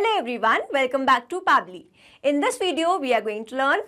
Hello everyone, welcome back to Pabbly. In this video, we are going to learn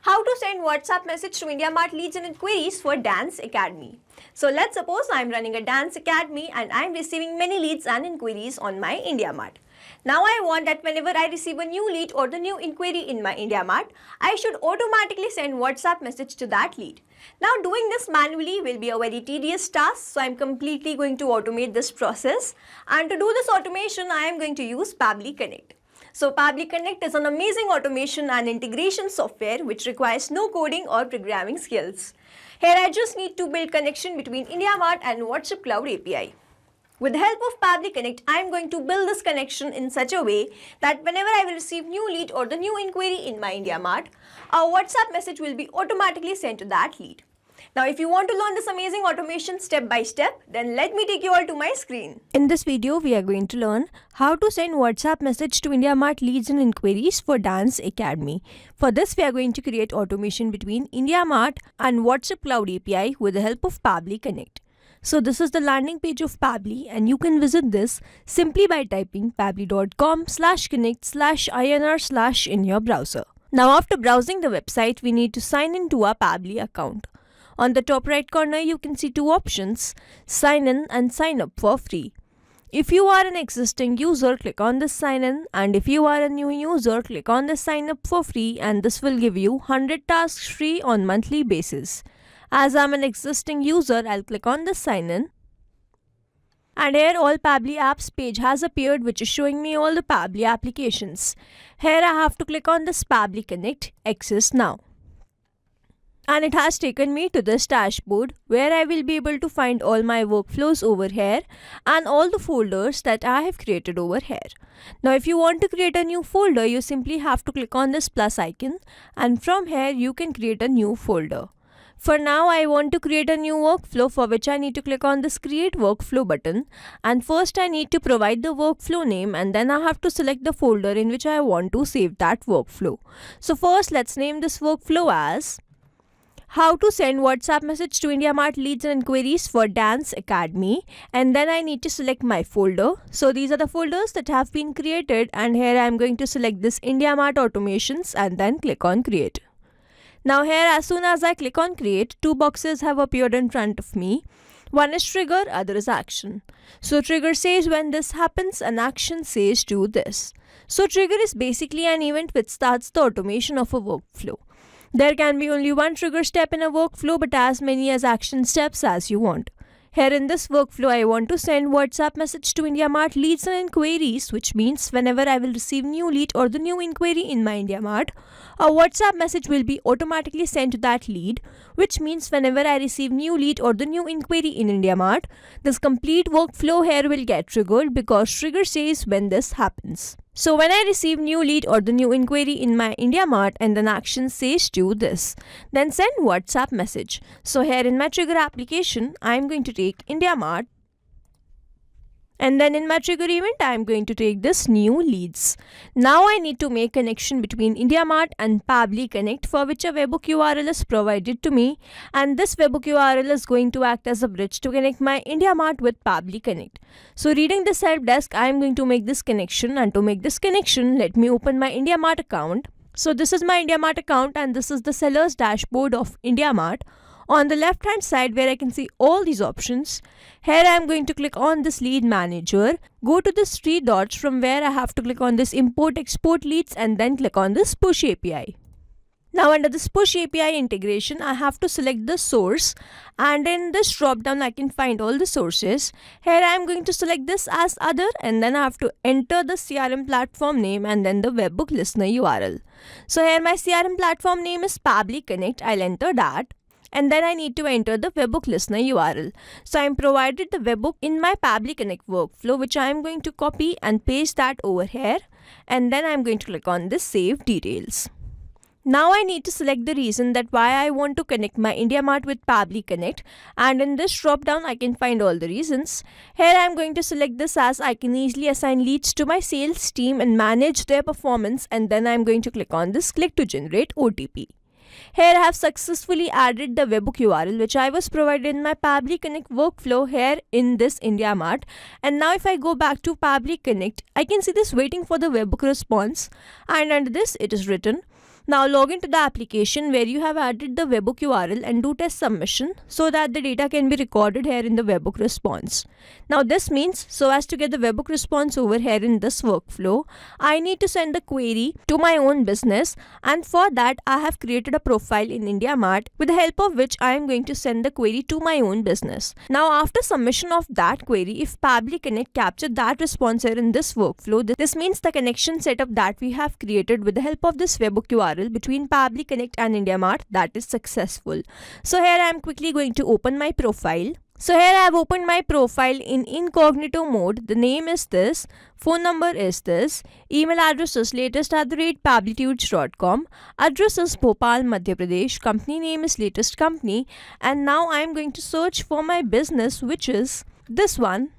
how to send WhatsApp message to IndiaMart leads and inquiries for Dance Academy. So let's suppose I am running a Dance Academy and I am receiving many leads and inquiries on my IndiaMart. Now I want that whenever I receive a new lead or the new inquiry in my IndiaMart, I should automatically send WhatsApp message to that lead. Now doing this manually will be a very tedious task, so I am completely going to automate this process, and to do this automation I am going to use Pabbly Connect. So Pabbly Connect is an amazing automation and integration software which requires no coding or programming skills. Here I just need to build connection between IndiaMart and WhatsApp Cloud API. With the help of Pabbly Connect, I am going to build this connection in such a way that whenever I will receive new lead or the new inquiry in my IndiaMart, a WhatsApp message will be automatically sent to that lead. Now if you want to learn this amazing automation step by step, then let me take you all to my screen. In this video, we are going to learn how to send WhatsApp message to IndiaMart leads and inquiries for Dance Academy. For this, we are going to create automation between IndiaMart and WhatsApp Cloud API with the help of Pabbly Connect. So this is the landing page of Pabbly, and you can visit this simply by typing pabbly.com/connect/inr/ in your browser. Now after browsing the website, we need to sign in to our Pabbly account. On the top right corner, you can see two options, sign in and sign up for free. If you are an existing user, click on this sign in, and if you are a new user, click on the sign up for free, and this will give you 100 tasks free on monthly basis. As I'm an existing user, I'll click on this sign in. And here all Pabbly apps page has appeared, which is showing me all the Pabbly applications. Here I have to click on this Pabbly Connect Access Now. And it has taken me to this dashboard where I will be able to find all my workflows over here and all the folders that I have created over here. Now if you want to create a new folder, you simply have to click on this plus icon, and from here you can create a new folder. For now, I want to create a new workflow, for which I need to click on this create workflow button, and first I need to provide the workflow name, and then I have to select the folder in which I want to save that workflow. So first let's name this workflow as how to send WhatsApp message to IndiaMart leads and inquiries for Dance Academy, and then I need to select my folder. So these are the folders that have been created, and here I am going to select this IndiaMart automations and then click on create. Now here, as soon as I click on create, two boxes have appeared in front of me. One is trigger, other is action. So trigger says when this happens, and action says do this. So trigger is basically an event which starts the automation of a workflow. There can be only one trigger step in a workflow, but as many as action steps as you want. Here in this workflow, I want to send WhatsApp message to IndiaMart leads and inquiries, which means whenever I will receive new lead or the new inquiry in my IndiaMart, a WhatsApp message will be automatically sent to that lead, which means whenever I receive new lead or the new inquiry in IndiaMart, this complete workflow here will get triggered because trigger says when this happens. So when I receive new lead or the new inquiry in my IndiaMart and then action says do this, then send WhatsApp message. So here in my trigger application, I am going to take IndiaMart, and then in my trigger event, I am going to take this new leads. Now I need to make connection between IndiaMart and Pabbly Connect, for which a webhook URL is provided to me, and this webhook URL is going to act as a bridge to connect my IndiaMart with Pabbly Connect. So reading this help desk, I am going to make this connection, and to make this connection, let me open my IndiaMart account. So this is my IndiaMart account, and this is the seller's dashboard of IndiaMart. On the left hand side, where I can see all these options, here I am going to click on this lead manager, go to this three dots, from where I have to click on this import export leads and then click on this push API. Now under this push API integration, I have to select the source, and in this drop down I can find all the sources. Here I am going to select this as other, and then I have to enter the CRM platform name and then the webhook listener URL. So here my CRM platform name is Pabbly Connect, I'll enter that. And then I need to enter the webhook listener URL. So I am provided the webhook in my Pabbly Connect workflow, which I am going to copy and paste that over here, and then I am going to click on this save details. Now I need to select the reason that why I want to connect my IndiaMart with Pabbly Connect, and in this drop down I can find all the reasons. Here I am going to select this as I can easily assign leads to my sales team and manage their performance, and then I am going to click on this click to generate OTP. Here I have successfully added the webhook URL which I was provided in my Pabbly Connect workflow here in this IndiaMart. And now if I go back to Pabbly Connect, I can see this waiting for the webhook response, and under this it is written, now log into the application where you have added the webhook URL and do test submission so that the data can be recorded here in the webhook response. Now this means, so as to get the webhook response over here in this workflow, I need to send the query to my own business, and for that I have created a profile in IndiaMart with the help of which I am going to send the query to my own business. Now after submission of that query, if Pabbly Connect captured that response here in this workflow, this means the connection setup that we have created with the help of this webhook URL between Pabbly Connect and IndiaMart, that is successful. So here I am quickly going to open my profile. So here I have opened my profile in incognito mode. The name is this, phone number is this, email address is latest@pablitudes.com, address is Bhopal, Madhya Pradesh, company name is Latest Company, and now I am going to search for my business, which is this one.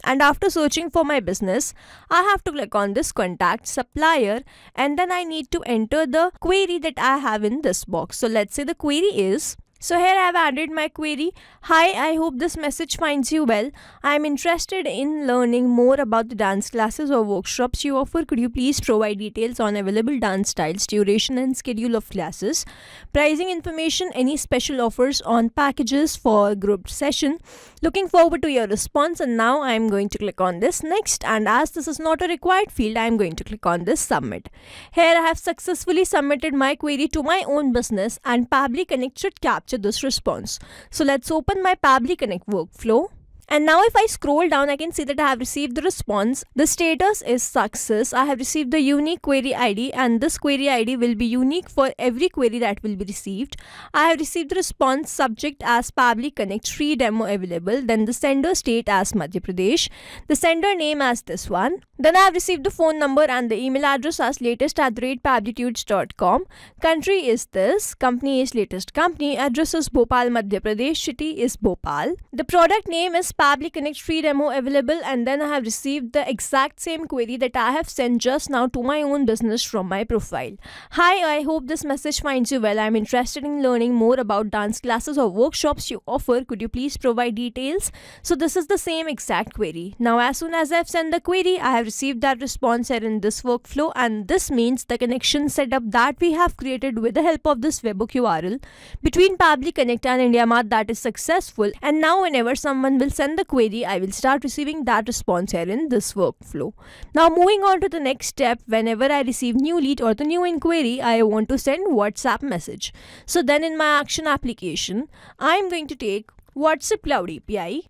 And after searching for my business, I have to click on this contact supplier, and then I need to enter the query that I have in this box. So let's say the query is, so here I have added my query. Hi, I hope this message finds you well. I am interested in learning more about the dance classes or workshops you offer. Could you please provide details on available dance styles, duration and schedule of classes, pricing information, any special offers on packages for group session? Looking forward to your response. And now I am going to click on this next, and as this is not a required field, I am going to click on this submit. Here I have successfully submitted my query to my own business, and Pabbly Connect should capture this response. So let's open my Pabbly Connect workflow. And now if I scroll down, I can see that I have received the response. The status is success. I have received the unique query ID, and this query ID will be unique for every query that will be received. I have received the response, subject as Pabbly Connect, free demo available, then the sender state as Madhya Pradesh, the sender name as this one. Then I have received the phone number and the email address as latest@pablitudes.com. Country is this, company is Latest Company, address is Bhopal, Madhya Pradesh, city is Bhopal. The product name is Pabbly Connect, free demo available, and then I have received the exact same query that I have sent just now to my own business from my profile. Hi, I hope this message finds you well. I am interested in learning more about dance classes or workshops you offer. Could you please provide details? So this is the same exact query. Now as soon as I have sent the query, I have received that response here in this workflow, and this means the connection setup that we have created with the help of this webhook URL between Pabbly Connect and IndiaMart, that is successful. And now whenever someone will send the query, I will start receiving that response here in this workflow. Now moving on to the next step, whenever I receive new lead or the new inquiry, I want to send WhatsApp message. So then in my action application, I am going to take WhatsApp Cloud API.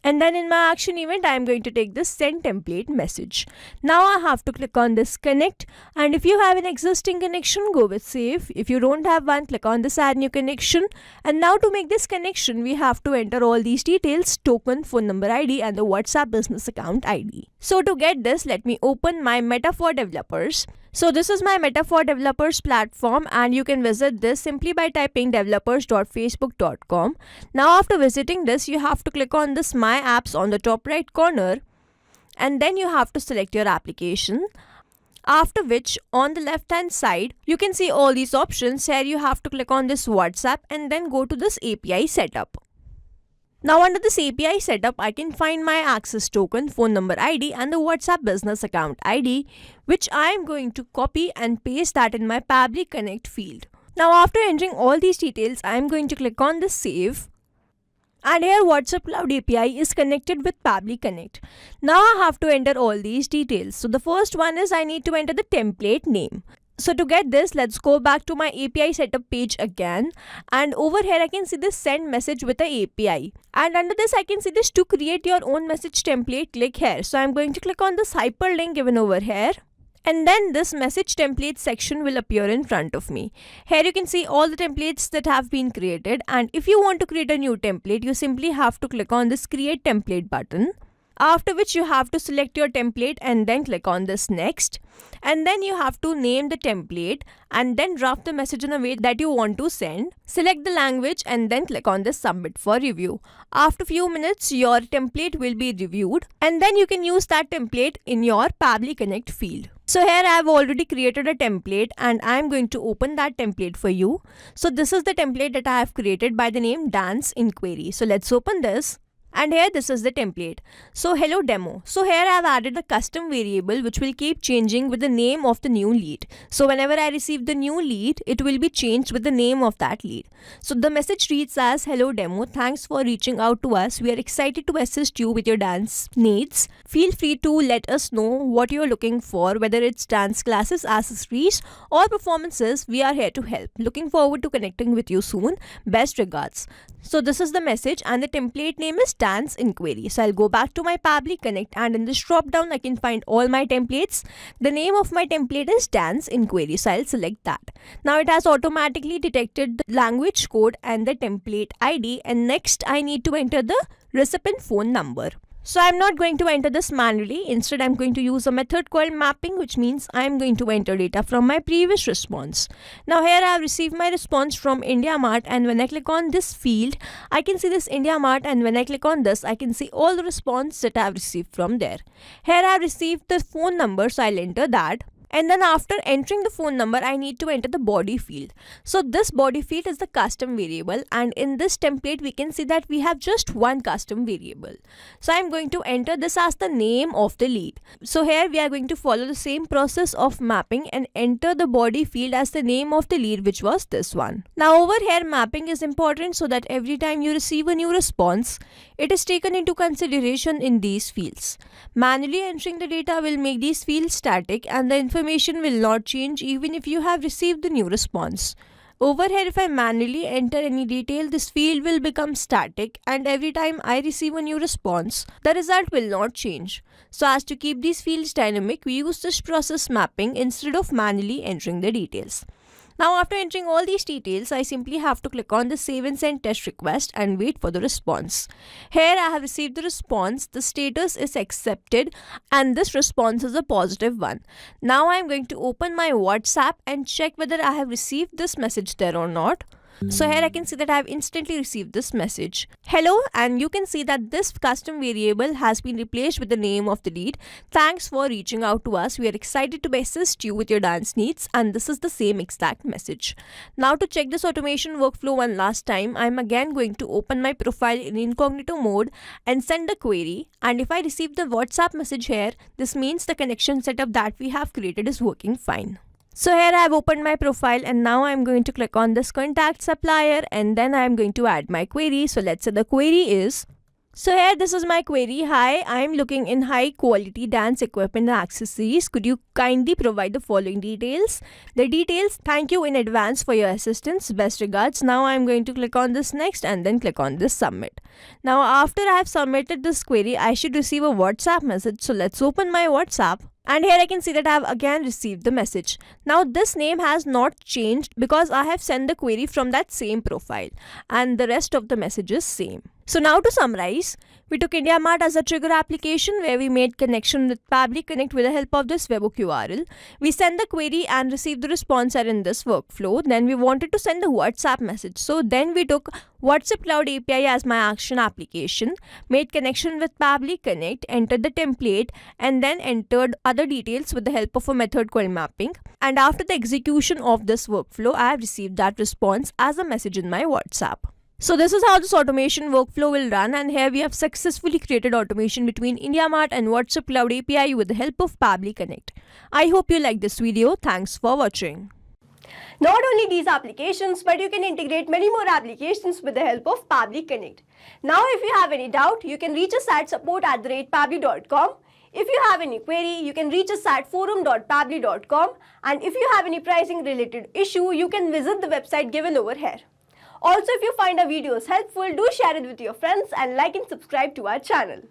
And then in my action event, I am going to take this send template message. Now I have to click on this connect, and if you have an existing connection, go with save. If you don't have one, click on this add new connection. And now to make this connection, we have to enter all these details: token, phone number ID, and the WhatsApp business account ID. So to get this, let me open my Meta for Developers. So this is my Meta for Developers platform, and you can visit this simply by typing developers.facebook.com. Now after visiting this, you have to click on this My Apps on the top right corner, and then you have to select your application. After which, on the left hand side, you can see all these options. Here you have to click on this WhatsApp and then go to this API setup. Now under this API setup, I can find my access token, phone number ID, and the WhatsApp business account ID, which I am going to copy and paste that in my Pabbly Connect field. Now after entering all these details, I am going to click on this save. And here WhatsApp Cloud API is connected with Pabbly Connect. Now I have to enter all these details. So the first one is I need to enter the template name. So to get this, let's go back to my API setup page again, and over here I can see this send message with the API, and under this I can see this to create your own message template, click here. So I'm going to click on this hyperlink given over here, and then this message template section will appear in front of me. Here you can see all the templates that have been created, and if you want to create a new template, you simply have to click on this create template button. After which you have to select your template and then click on this next. And then you have to name the template and then draft the message in a way that you want to send. Select the language and then click on this submit for review. After few minutes, your template will be reviewed and then you can use that template in your Pabbly Connect field. So here I have already created a template and I am going to open that template for you. So this is the template that I have created by the name Dance Inquiry. So let's open this. And here this is the template. So hello demo. So here I have added a custom variable which will keep changing with the name of the new lead. So whenever I receive the new lead, it will be changed with the name of that lead. So the message reads as hello demo. Thanks for reaching out to us. We are excited to assist you with your dance needs. Feel free to let us know what you are looking for, whether it's dance classes, accessories or performances. We are here to help. Looking forward to connecting with you soon. Best regards. So this is the message and the template name is Dance Inquiry. So I'll go back to my Pabbly Connect and in this drop down I can find all my templates. The name of my template is Dance Inquiry. So I'll select that. Now it has automatically detected the language code and the template ID, and next I need to enter the recipient phone number. So I'm not going to enter this manually. Instead, I'm going to use a method called mapping, which means I'm going to enter data from my previous response. Now here I have received my response from IndiaMart, and when I click on this field, I can see this IndiaMart, and when I click on this, I can see all the response that I have received from there. Here I have received the phone number, so I'll enter that. And then after entering the phone number, I need to enter the body field. So this body field is the custom variable, and in this template we can see that we have just one custom variable. So I'm going to enter this as the name of the lead. So here we are going to follow the same process of mapping and enter the body field as the name of the lead, which was this one. Now over here mapping is important so that every time you receive a new response, it is taken into consideration in these fields. Manually entering the data will make these fields static and the information will not change even if you have received the new response. Over here, if I manually enter any detail, this field will become static, and every time I receive a new response, the result will not change. So as to keep these fields dynamic, we use this process mapping instead of manually entering the details. Now after entering all these details, I simply have to click on the save and send test request and wait for the response. Here I have received the response, the status is accepted, and this response is a positive one. Now I am going to open my WhatsApp and check whether I have received this message there or not. So here I can see that I have instantly received this message. Hello, and you can see that this custom variable has been replaced with the name of the lead. Thanks for reaching out to us. We are excited to assist you with your dance needs, and this is the same exact message. Now to check this automation workflow one last time, I'm again going to open my profile in incognito mode and send the query. And if I receive the WhatsApp message here, this means the connection setup that we have created is working fine. So here I have opened my profile and now I'm going to click on this contact supplier and then I'm going to add my query. So let's say the query is, so here this is my query. Hi, I'm looking in high quality dance equipment and accessories. Could you kindly provide the following details? The details, thank you in advance for your assistance. Best regards. Now I'm going to click on this next and then click on this submit. Now after I have submitted this query, I should receive a WhatsApp message. So let's open my WhatsApp. And here I can see that I have again received the message. Now this name has not changed because I have sent the query from that same profile and the rest of the message is same. So now to summarize, we took IndiaMart as a trigger application where we made connection with Pabbly Connect with the help of this webhook URL. We sent the query and received the response in this workflow. Then we wanted to send the WhatsApp message. So then we took WhatsApp Cloud API as my action application, made connection with Pabbly Connect, entered the template, and then entered other details with the help of a method called mapping. And after the execution of this workflow, I have received that response as a message in my WhatsApp. So this is how this automation workflow will run, and here we have successfully created automation between IndiaMart and WhatsApp Cloud API with the help of Pabbly Connect. I hope you liked this video. Thanks for watching. Not only these applications, but you can integrate many more applications with the help of Pabbly Connect. Now if you have any doubt, you can reach us at support@pabbly.com. If you have any query, you can reach us at forum.pabbly.com, and if you have any pricing related issue, you can visit the website given over here. Also, if you find our videos helpful, do share it with your friends and like and subscribe to our channel.